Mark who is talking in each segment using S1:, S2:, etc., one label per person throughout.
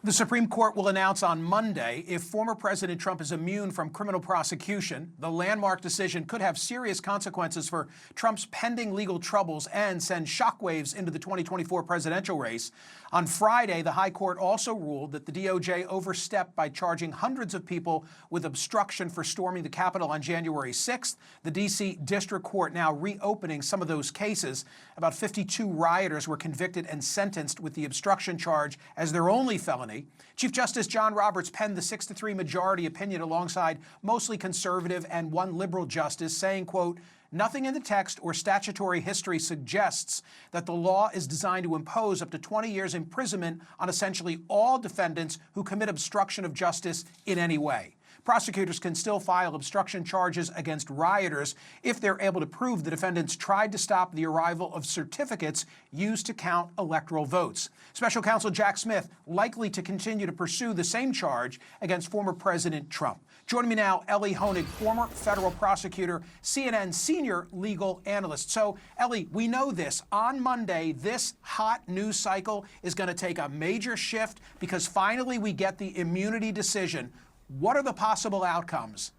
S1: The Supreme Court will announce on Monday if former President Trump is immune from criminal prosecution. The landmark decision could have serious consequences for Trump's pending legal troubles and send shockwaves into the 2024 presidential race. On Friday, the High Court also ruled that the DOJ overstepped by charging hundreds of people with obstruction for storming the Capitol on January 6th. The D.C. District Court now reopening some of those cases. About 52 rioters were convicted and sentenced with the obstruction charge as their only felony. Chief Justice John Roberts penned the 6-3 majority opinion alongside mostly conservative and one liberal justice, saying, quote, "Nothing in the text or statutory history suggests that the law is designed to impose up to 20 years imprisonment on essentially all defendants who commit obstruction of justice in any way. Prosecutors can still file obstruction charges against rioters if they're able to prove the defendants tried to stop the arrival of certificates used to count electoral votes." Special counsel Jack Smith likely to continue to pursue the same charge against former President Trump. Joining me now, Elie Honig, former federal prosecutor, CNN senior legal analyst. So, Elie, we know this. On Monday, this hot news cycle is going to take a major shift because finally we get the immunity decision. What are the possible outcomes?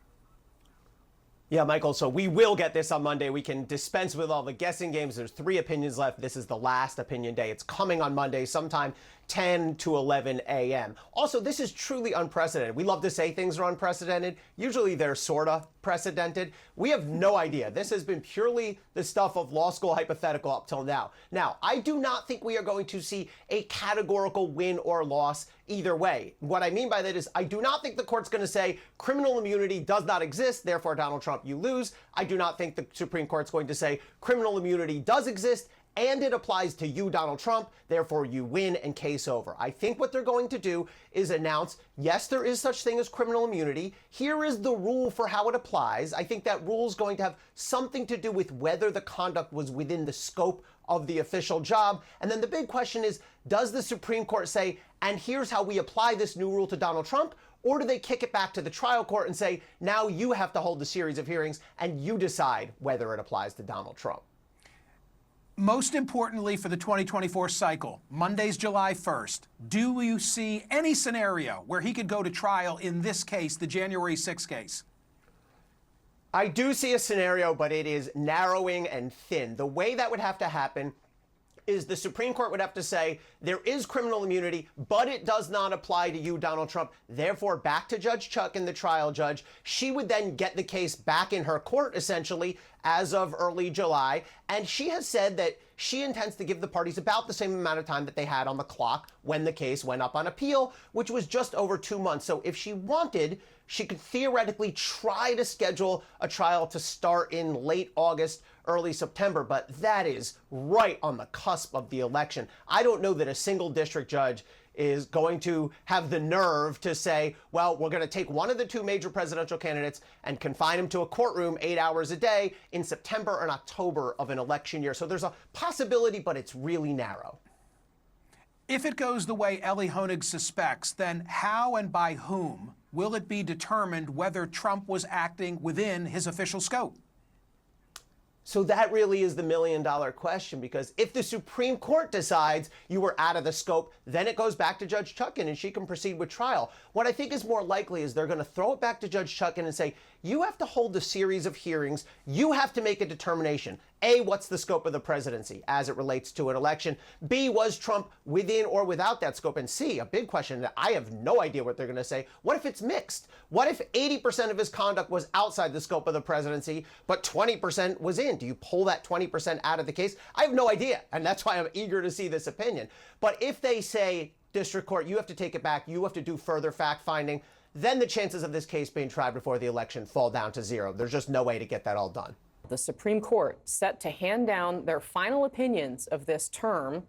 S2: Yeah, Michael, so we will get this on Monday. We can dispense with all the guessing games. There's 3 opinions left. This is the last opinion day. It's coming on Monday sometime 10 to 11 a.m. Also, this is truly unprecedented. We love to say things are unprecedented. Usually they're sort of precedented. We have no idea. This has been purely the stuff of law school hypothetical up till now. Now, I do not think we are going to see a categorical win or loss either way. What I mean by that is I do not think the court's going to say criminal immunity does not exist, therefore Donald Trump, you lose. I do not think the Supreme Court's going to say criminal immunity does exist and it applies to you, Donald Trump, therefore you win and case over. I think what they're going to do is announce, yes, there is such thing as criminal immunity. Here is the rule for how it applies. I think that rule is going to have something to do with whether the conduct was within the scope of the official job. And then the big question is, does the Supreme Court say, and here's how we apply this new rule to Donald Trump? Or do they kick it back to the trial court and say, now you have to hold a series of hearings and you decide whether it applies to Donald Trump?
S1: Most importantly for the 2024 cycle, Monday's July 1st, do you see any scenario where he could go to trial in this case, the January 6th case?
S2: I do see a scenario, but it is narrowing and thin. The way that would have to happen is the Supreme Court would have to say there is criminal immunity, but it does not apply to you, Donald Trump. Therefore, back to Judge Chuck and the trial judge. She would then get the case back in her court, essentially, as of early July. And she has said that she intends to give the parties about the same amount of time that they had on the clock when the case went up on appeal, which was just over 2 months. So if she wanted, she could theoretically try to schedule a trial to start in late August, early September, but that is right on the cusp of the election. I don't know that a single district judge is going to have the nerve to say, well, we're going to take one of the 2 major presidential candidates and confine him to a courtroom 8 hours a day in September and October of an election year. So there's a possibility, but it's really narrow.
S1: If it goes the way Elie Honig suspects, then how and by whom will it be determined whether Trump was acting within his official scope?
S2: So that really is the million-dollar question, because if the Supreme Court decides you were out of the scope, then it goes back to Judge Chutkan and she can proceed with trial. What I think is more likely is they're going to throw it back to Judge Chutkan and say, you have to hold a series of hearings. You have to make a determination. A, what's the scope of the presidency as it relates to an election? B, was Trump within or without that scope? And C, a big question that I have no idea what they're going to say. What if it's mixed? What if 80% of his conduct was outside the scope of the presidency, but 20% was in? Do you pull that 20% out of the case? I have no idea. And that's why I'm eager to see this opinion. But if they say, District Court, you have to take it back, you have to do further fact finding, then the chances of this case being tried before the election fall down to 0. There's just no way to get that all done.
S3: The Supreme Court set to hand down their final opinions of this term,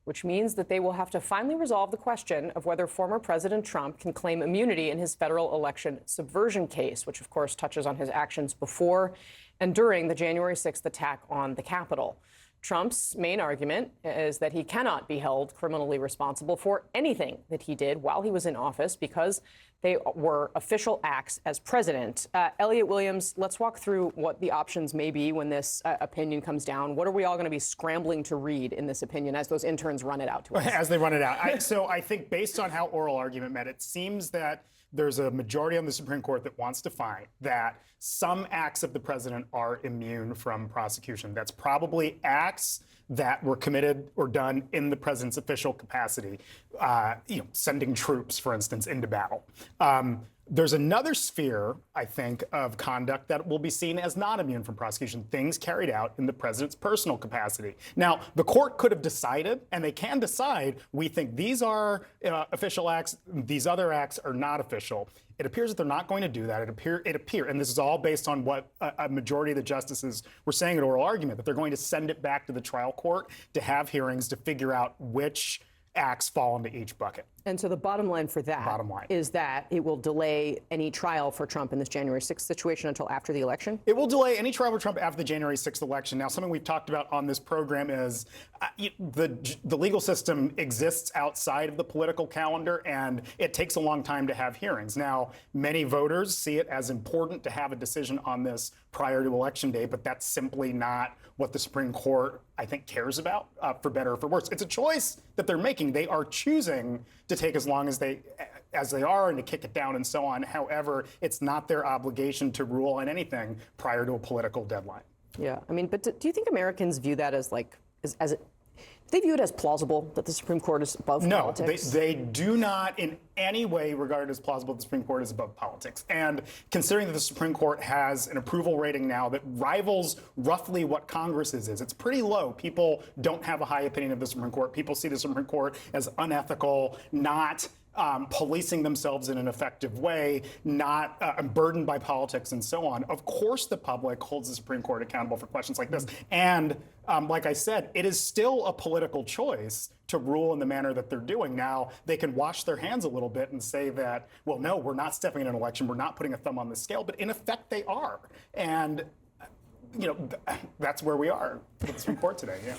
S3: which means that they will have to finally resolve the question of whether former President Trump can claim immunity in his federal election subversion case, which of course touches on his actions before and during the January 6th attack on the Capitol. Trump's main argument is that he cannot be held criminally responsible for anything that he did while he was in office because they were official acts as president. Elliot Williams, let's walk through what the options may be when this opinion comes down. What are we all going to be scrambling to read in this opinion as those interns run it out to us?
S4: As they run it out. So I think based on how oral argument met, it seems that there's a majority on the Supreme Court that wants to find that some acts of the president are immune from prosecution. That's probably acts that were committed or done in the president's official capacity, sending troops, for instance, into battle. There's another sphere, I think, of conduct that will be seen as not immune from prosecution, things carried out in the president's personal capacity. Now, the court could have decided, and they can decide, we think these are official acts, these other acts are not official. It appears that they're not going to do that. It appear, and this is all based on what a majority of the justices were saying at oral argument, that they're going to send it back to the trial court to have hearings to figure out which acts fall into each bucket.
S3: And so the bottom line for that is that it will delay any trial for Trump in this January 6th situation until after the election?
S4: It will delay any trial for Trump after the January 6th election. Now, something we've talked about on this program is the legal system exists outside of the political calendar, and it takes a long time to have hearings. Now, many voters see it as important to have a decision on this prior to Election Day, but that's simply not what the Supreme Court, I think, cares about, for better or for worse. It's a choice that they're making. They are choosing to take as long as they are and to kick it down and so on. However, it's not their obligation to rule on anything prior to a political deadline.
S3: Yeah, I mean, but do you think Americans view that as do they view it as plausible that the Supreme Court is above politics?
S4: No, they do not in any way regard it as plausible that the Supreme Court is above politics. And considering that the Supreme Court has an approval rating now that rivals roughly what Congress's is, it's pretty low. People don't have a high opinion of the Supreme Court. People see the Supreme Court as unethical, not policing themselves in an effective way, not burdened by politics and so on. Of course, the public holds the Supreme Court accountable for questions like this. And like I said, it is still a political choice to rule in the manner that they're doing. Now, they can wash their hands a little bit and say that, well, no, we're not stepping in an election. We're not putting a thumb on the scale. But in effect, they are. And that's where we are with the Supreme Court today. Yeah.